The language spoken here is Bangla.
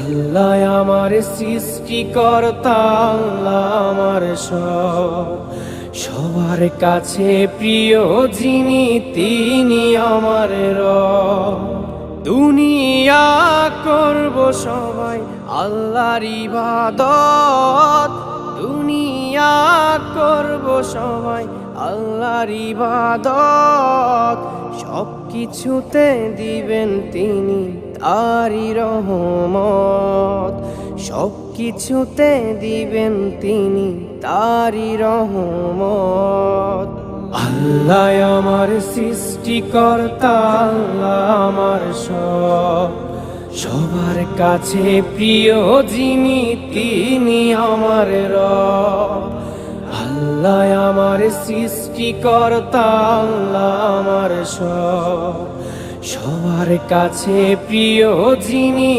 আল্লাহ আমার সৃষ্টিকর্তা, আল্লাহ আমার সবার কাছে প্রিয় যিনি, তিনি আমার রব। দুনিয়া করব সবাই আল্লাহর ইবাদত, দুনিয়া করব সবাই আল্লাহর ইবাদত। সব কিছুতে দিবেন তিনি তারি রহমত, সব কিছুতে দিবেন তিনি তারি রহমত। আল্লাহ আমার সৃষ্টিকর্তা, আল্লাহ আমার সবার কাছে প্রিয় যিনি, তিনি আমার রব। আল্লাহ আমার সৃষ্টিকর্তা, আল্লাহ আমার সবার কাছে প্রিয় যিনি।